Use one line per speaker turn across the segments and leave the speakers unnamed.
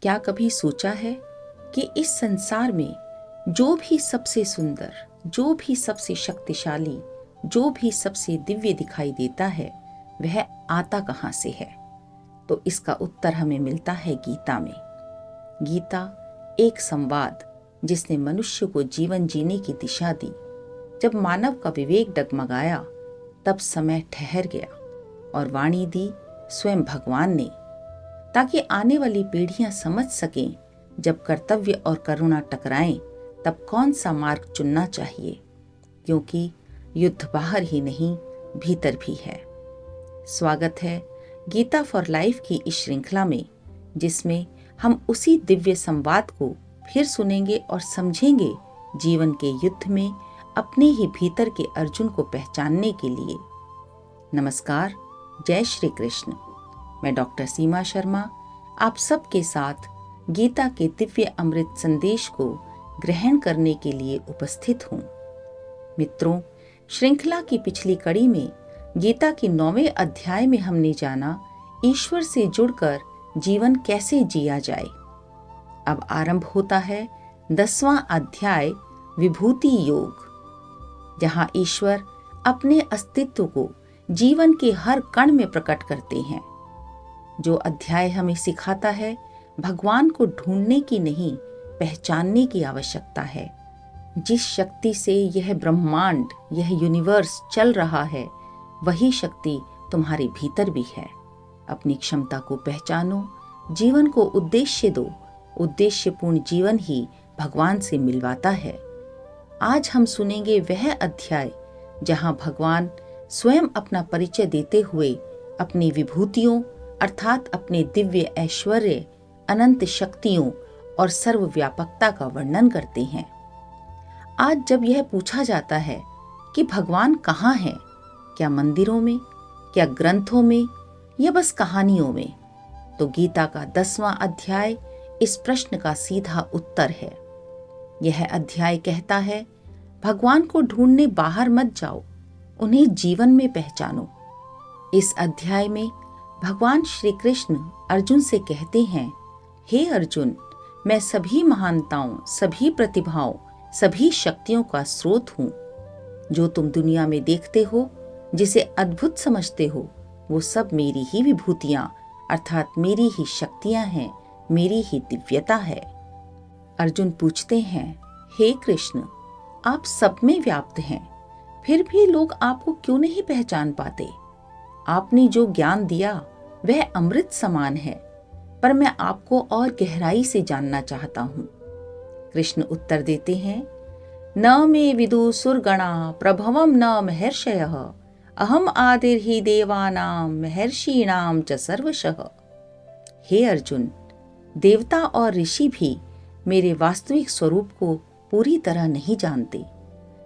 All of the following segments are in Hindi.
क्या कभी सोचा है कि इस संसार में जो भी सबसे सुंदर, जो भी सबसे शक्तिशाली, जो भी सबसे दिव्य दिखाई देता है, वह आता कहाँ से है? तो इसका उत्तर हमें मिलता है गीता में। गीता एक संवाद जिसने मनुष्य को जीवन जीने की दिशा दी। जब मानव का विवेक डगमगाया, तब समय ठहर गया और वाणी दी स्वयं भगवान ने, ताकि आने वाली पीढ़ियां समझ सकें, जब कर्तव्य और करुणा टकराएं तब कौन सा मार्ग चुनना चाहिए, क्योंकि युद्ध बाहर ही नहीं भीतर भी है। स्वागत है गीता फॉर लाइफ की इस श्रृंखला में, जिसमें हम उसी दिव्य संवाद को फिर सुनेंगे और समझेंगे जीवन के युद्ध में अपने ही भीतर के अर्जुन को पहचानने के लिए। नमस्कार, जय श्री कृष्ण। मैं डॉक्टर सीमा शर्मा आप सबके साथ गीता के दिव्य अमृत संदेश को ग्रहण करने के लिए उपस्थित हूँ। मित्रों, श्रृंखला की पिछली कड़ी में गीता के 9वें अध्याय में हमने जाना ईश्वर से जुड़कर जीवन कैसे जिया जाए। अब आरंभ होता है 10वां अध्याय, विभूति योग, जहाँ ईश्वर अपने अस्तित्व को जीवन के हर कण में प्रकट करते हैं। जो अध्याय हमें सिखाता है भगवान को ढूंढने की नहीं, पहचानने की आवश्यकता है। जिस शक्ति से यह ब्रह्मांड, यह यूनिवर्स चल रहा है, वही शक्ति तुम्हारे भीतर भी है। अपनी क्षमता को पहचानो, जीवन को उद्देश्य दो। उद्देश्यपूर्ण जीवन ही भगवान से मिलवाता है। आज हम सुनेंगे वह अध्याय जहां भगवान स्वयं अपना परिचय देते हुए अपनी विभूतियों अर्थात अपने दिव्य ऐश्वर्य, अनंत शक्तियों और सर्वव्यापकता का वर्णन करते हैं। आज जब यह पूछा जाता है कि भगवान कहाँ है, क्या मंदिरों में, क्या ग्रंथों में, या बस कहानियों में, तो गीता का 10वां अध्याय इस प्रश्न का सीधा उत्तर है। यह अध्याय कहता है, भगवान को ढूंढने बाहर मत जाओ, उन्हें जीवन में पहचानो। इस अध्याय में भगवान श्री कृष्ण अर्जुन से कहते हैं, हे अर्जुन, मैं सभी महानताओं, सभी प्रतिभाओं, सभी शक्तियों का स्रोत हूँ। जो तुम दुनिया में देखते हो, जिसे अद्भुत समझते हो, वो सब मेरी ही विभूतियाँ अर्थात मेरी ही शक्तियाँ हैं, मेरी ही दिव्यता है। अर्जुन पूछते हैं, हे कृष्ण, आप सब में व्याप्त हैं, फिर भी लोग आपको क्यों नहीं पहचान पाते? आपने जो ज्ञान दिया वह अमृत समान है, पर मैं आपको और गहराई से जानना चाहता हूँ। कृष्ण उत्तर देते हैं, न मे विदुसुरगणा प्रभवं न महर्षयः, अहम आदिर्हि देवानां महर्षीणां च सर्वशः। हे अर्जुन, देवता और ऋषि भी मेरे वास्तविक स्वरूप को पूरी तरह नहीं जानते।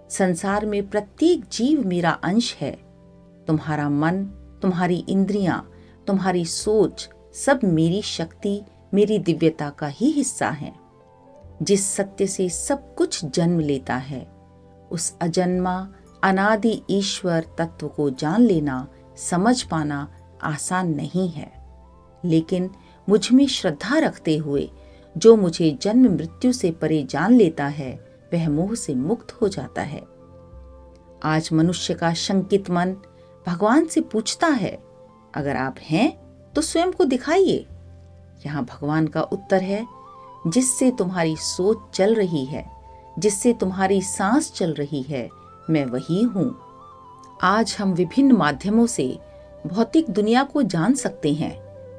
संसार में प्रत्येक जीव मेरा अंश है। तुम्हारा मन, तुम्हारी इंद्रियां, तुम्हारी सोच सब मेरी शक्ति, मेरी दिव्यता का ही हिस्सा है। जिस सत्य से सब कुछ जन्म लेता है, उस अजन्मा अनादि ईश्वर तत्व को जान लेना, समझ पाना आसान नहीं है। लेकिन मुझ में श्रद्धा रखते हुए जो मुझे जन्म मृत्यु से परे जान लेता है, वह मोह से मुक्त हो जाता है। आज मनुष्य का शंकित मन भगवान से पूछता है, अगर आप हैं तो स्वयं को दिखाइए। यहाँ भगवान का उत्तर है, जिससे तुम्हारी सोच चल रही है, जिससे तुम्हारी सांस चल रही है, मैं वही हूँ। आज हम विभिन्न माध्यमों से भौतिक दुनिया को जान सकते हैं,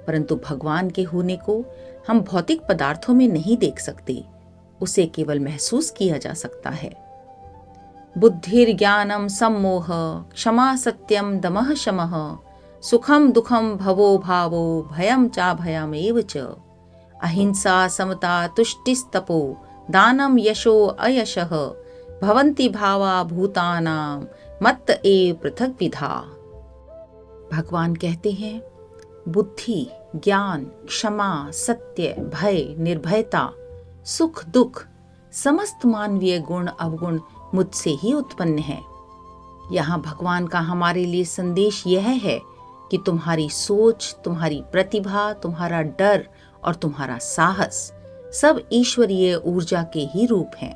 परंतु भगवान के होने को हम भौतिक पदार्थों में नहीं देख सकते। उसे केवल महसूस किया जा सकता है। बुद्धिर्ज्ञानम सम्मोह, क्षमा सत्यम दमः शमः, सुखम दुखम भवो भावो, भयम चाभयम एव च, अहिंसा समता तुष्टिस्तपो, दानम यशो अयशः, भवन्ति भावा भूतानां मत्त एव पृथक विधा। भगवान कहते हैं, बुद्धि, ज्ञान, क्षमा, सत्य, भय, निर्भयता, सुख दुख, समस्त मानवीय गुण अवगुण मुझसे ही उत्पन्न है। यहाँ भगवान का हमारे लिए संदेश यह है कि तुम्हारी सोच, तुम्हारी प्रतिभा, तुम्हारा डर और तुम्हारा साहस सब ईश्वरीय ऊर्जा के ही रूप हैं।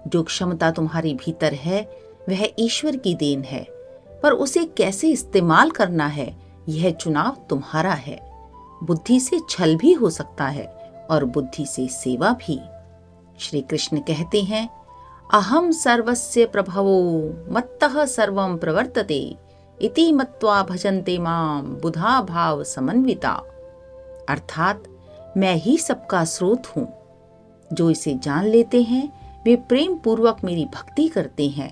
जो क्षमता तुम्हारे भीतर है वह ईश्वर की देन है, पर उसे कैसे इस्तेमाल करना है यह चुनाव तुम्हारा है। बुद्धि से छल भी हो सकता है और बुद्धि से सेवा भी। श्री कृष्ण कहते हैं, अहम सर्वस्य प्रभवो मत्तः सर्वं प्रवर्तते इति मत्वा भजन्ते मां बुधा भाव समन्विता। अर्थात मैं ही सबका स्रोत हूँ। जो इसे जान लेते हैं वे प्रेम पूर्वक मेरी भक्ति करते हैं,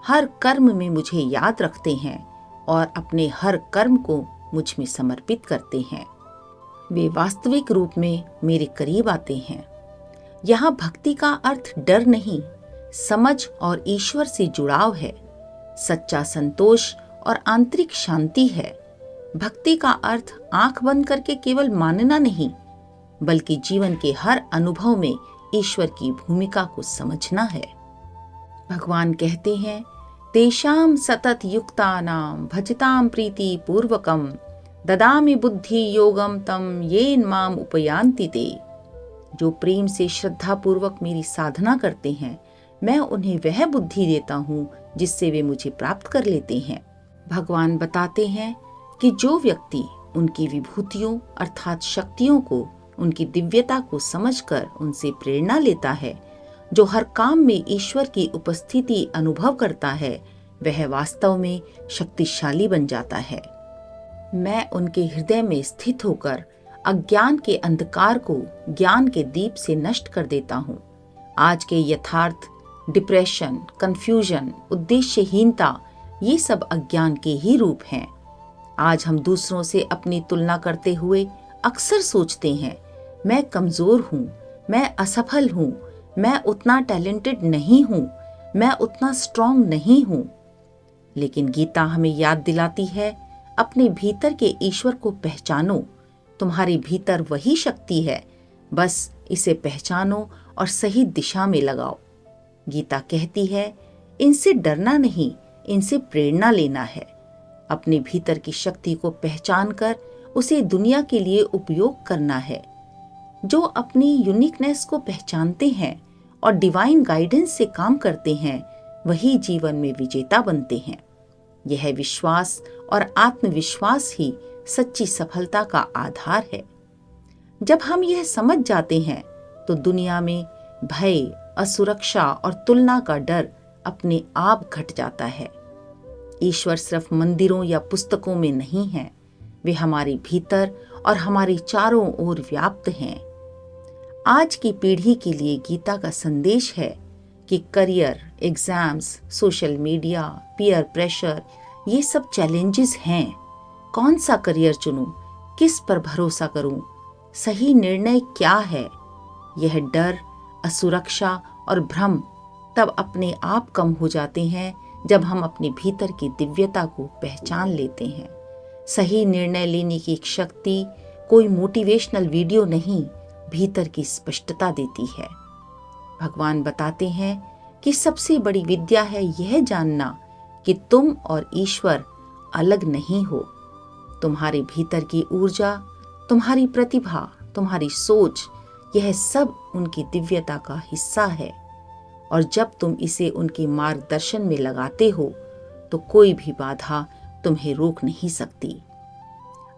हर कर्म में मुझे याद रखते हैं और अपने हर कर्म को मुझ में समर्पित करते हैं। वे वास्तविक रूप में मेरे करीब आते हैं। यहाँ भक्ति का अर्थ डर नहीं, समझ और ईश्वर से जुड़ाव है। सच्चा संतोष और आंतरिक शांति है। भक्ति का अर्थ आंख बंद करके केवल मानना नहीं, बल्कि जीवन के हर अनुभव में ईश्वर की भूमिका को समझना है। भगवान कहते हैं, तेषां सतत युक्तानां भजतां प्रीति पूर्वकम ददामि बुद्धि योगम तम येन माम उपयान्ति ते। जो प्रेम से श्रद्धा पूर्वक मेरी साधना करते हैं, मैं उन्हें वह बुद्धि देता हूँ जिससे वे मुझे प्राप्त कर लेते हैं। भगवान बताते हैं कि जो व्यक्ति उनकी विभूतियों अर्थात शक्तियों को, उनकी दिव्यता को समझकर उनसे प्रेरणा लेता है, जो हर काम में ईश्वर की उपस्थिति अनुभव करता है, वह वास्तव में शक्तिशाली बन जाता है। मैं उनके हृदय में स्थित होकर अज्ञान के अंधकार को ज्ञान के दीप से नष्ट कर देता हूँ। आज के यथार्थ, डिप्रेशन, कंफ्यूजन, उद्देश्यहीनता, ये सब अज्ञान के ही रूप हैं। आज हम दूसरों से अपनी तुलना करते हुए अक्सर सोचते हैं, मैं कमजोर हूँ, मैं असफल हूँ, मैं उतना टैलेंटेड नहीं हूँ, मैं उतना स्ट्रांग नहीं हूँ। लेकिन गीता हमें याद दिलाती है, अपने भीतर के ईश्वर को पहचानो। तुम्हारे भीतर वही शक्ति है, बस इसे पहचानो और सही दिशा में लगाओ। गीता कहती है, इनसे डरना नहीं, इनसे प्रेरणा लेना है। अपने भीतर की शक्ति को पहचान कर उसे दुनिया के लिए उपयोग करना है। जो अपनी यूनिकनेस को पहचानते हैं और डिवाइन गाइडेंस से काम करते हैं, वही जीवन में विजेता बनते हैं। यह विश्वास और आत्मविश्वास ही सच्ची सफलता का आधार है। जब हम यह समझ जाते हैं तो दुनिया में भय, असुरक्षा और तुलना का डर अपने आप घट जाता है। ईश्वर सिर्फ मंदिरों या पुस्तकों में नहीं है, वे हमारे भीतर और हमारे चारों ओर व्याप्त हैं। आज की पीढ़ी के लिए गीता का संदेश है कि career, exams, social media, peer pressure, ये सब चैलेंजेस हैं। कौन सा करियर चुनूं, किस पर भरोसा करूं, सही निर्णय क्या है? यह डर, असुरक्षा और भ्रम तब अपने आप कम हो जाते हैं जब हम अपने भीतर की दिव्यता को पहचान लेते हैं। सही निर्णय लेने की शक्ति कोई मोटिवेशनल वीडियो नहीं, भीतर की स्पष्टता देती है। भगवान बताते हैं कि सबसे बड़ी विद्या है यह जानना कि तुम और ईश्वर अलग नहीं हो। तुम्हारे भीतर की ऊर्जा, तुम्हारी प्रतिभा, तुम्हारी सोच, यह सब उनकी दिव्यता का हिस्सा है। और जब तुम इसे उनके मार्गदर्शन में लगाते हो तो कोई भी बाधा तुम्हें रोक नहीं सकती।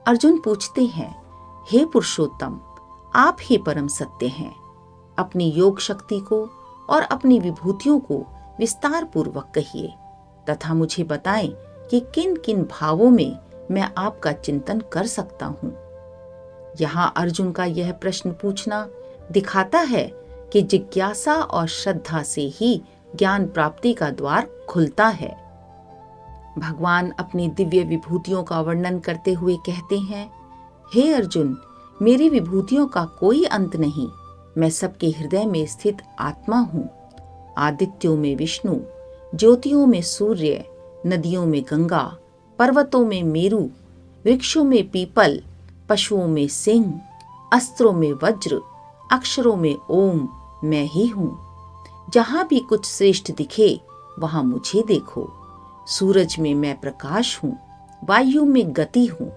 अर्जुन पूछते हैं, हे पुरुषोत्तम, आप ही परम सत्य हैं। अपनी योग शक्ति को और अपनी विभूतियों को विस्तार पूर्वक कहिए तथा मुझे बताएं कि किन किन भावों में मैं आपका चिंतन कर सकता हूँ। यहाँ अर्जुन का यह प्रश्न पूछना दिखाता है कि जिज्ञासा और श्रद्धा से ही ज्ञान प्राप्ति का द्वार खुलता है। भगवान अपनी दिव्य विभूतियों का वर्णन करते हुए कहते हैं, हे अर्जुन, मेरी विभूतियों का कोई अंत नहीं। मैं सबके हृदय में स्थित आत्मा हूँ। आदित्यों में विष्णु, ज्योतियों में सूर्य, नदियों में गंगा, पर्वतों में मेरु, वृक्षों में पीपल, पशुओं में सिंह, अस्त्रों में वज्र, अक्षरों में ओम, मैं ही हूँ। जहाँ भी कुछ श्रेष्ठ दिखे वहाँ मुझे देखो। सूरज में मैं प्रकाश हूँ, वायु में गति हूँ,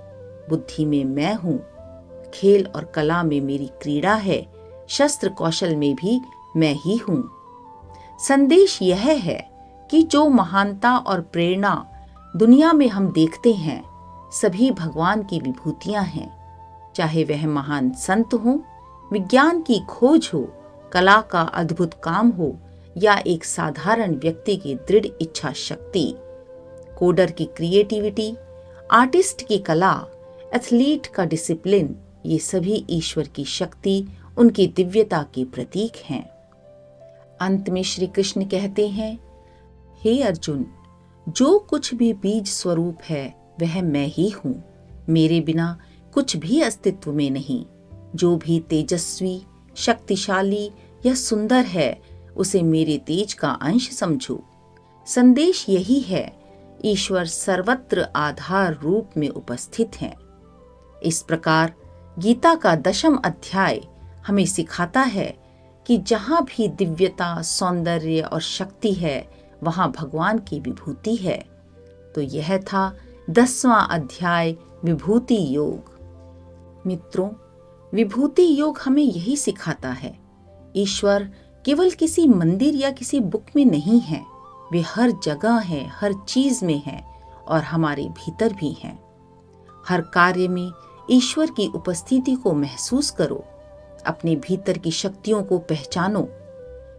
बुद्धि में मैं हूँ, खेल और कला में मेरी क्रीड़ा है, शस्त्र कौशल में भी मैं ही हूँ। संदेश यह है कि जो महानता और प्रेरणा दुनिया में हम देखते हैं, सभी भगवान की विभूतियां हैं। चाहे वह महान संत हो, विज्ञान की खोज हो, कला का अद्भुत काम हो या एक साधारण व्यक्ति की दृढ़ इच्छा शक्ति, कोडर की क्रिएटिविटी, आर्टिस्ट की कला, एथलीट का डिसिप्लिन, ये सभी ईश्वर की शक्ति, उनकी दिव्यता के प्रतीक हैं। अंत में श्री कृष्ण कहते हैं, हे अर्जुन, जो कुछ भी बीज स्वरूप है वह मैं ही हूं। मेरे बिना कुछ भी अस्तित्व में नहीं। जो भी तेजस्वी, शक्तिशाली या सुंदर है, उसे मेरे तेज का अंश समझो। संदेश यही है, ईश्वर सर्वत्र आधार रूप में उपस्थित है। इस प्रकार गीता का 10वां अध्याय हमें सिखाता है कि जहां भी दिव्यता, सौंदर्य और शक्ति है, वहां भगवान की विभूति है। तो यह था 10वां अध्याय, विभूति योग। मित्रों, विभूति योग हमें यही सिखाता है, ईश्वर केवल किसी मंदिर या किसी बुक में नहीं है, वे हर जगह है, हर चीज में है और हमारे भीतर भी हैं। हर कार्य में ईश्वर की उपस्थिति को महसूस करो, अपने भीतर की शक्तियों को पहचानो।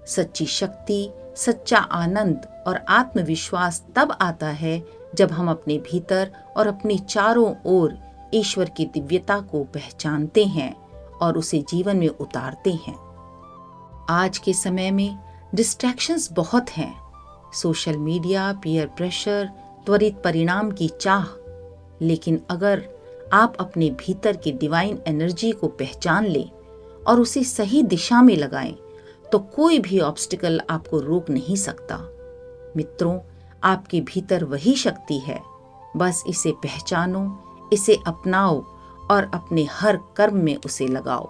सच्ची शक्ति, सच्चा आनंद और आत्मविश्वास तब आता है जब हम अपने भीतर और अपने चारों ओर ईश्वर की दिव्यता को पहचानते हैं और उसे जीवन में उतारते हैं। आज के समय में डिस्ट्रैक्शंस बहुत हैं, सोशल मीडिया, पीयर प्रेशर, त्वरित परिणाम की चाह। लेकिन अगर आप अपने भीतर की डिवाइन एनर्जी को पहचान लें और उसे सही दिशा में लगाएं, तो कोई भी ऑब्स्टिकल आपको रोक नहीं सकता। मित्रों, आपके भीतर वही शक्ति है, बस इसे पहचानो, इसे अपनाओ और अपने हर कर्म में उसे लगाओ।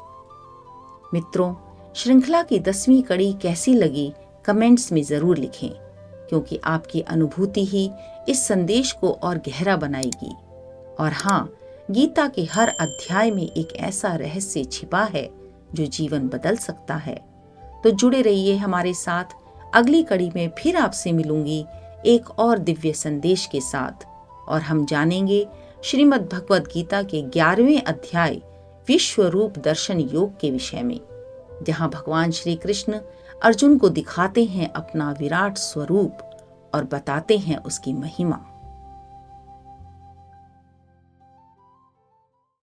मित्रों, श्रृंखला की 10वीं कड़ी कैसी लगी कमेंट्स में जरूर लिखें, क्योंकि आपकी अनुभूति ही इस संदेश को और गहरा बनाएगी। और हाँ, गीता के हर अध्याय में एक ऐसा रहस्य छिपा है जो जीवन बदल सकता है। तो जुड़े रहिए हमारे साथ। अगली कड़ी में फिर आपसे मिलूंगी एक और दिव्य संदेश के साथ, और हम जानेंगे श्रीमद् भगवद गीता के 11वें अध्याय, विश्व रूप दर्शन योग के विषय में, जहां भगवान श्री कृष्ण अर्जुन को दिखाते हैं अपना विराट स्वरूप और बताते हैं उसकी महिमा।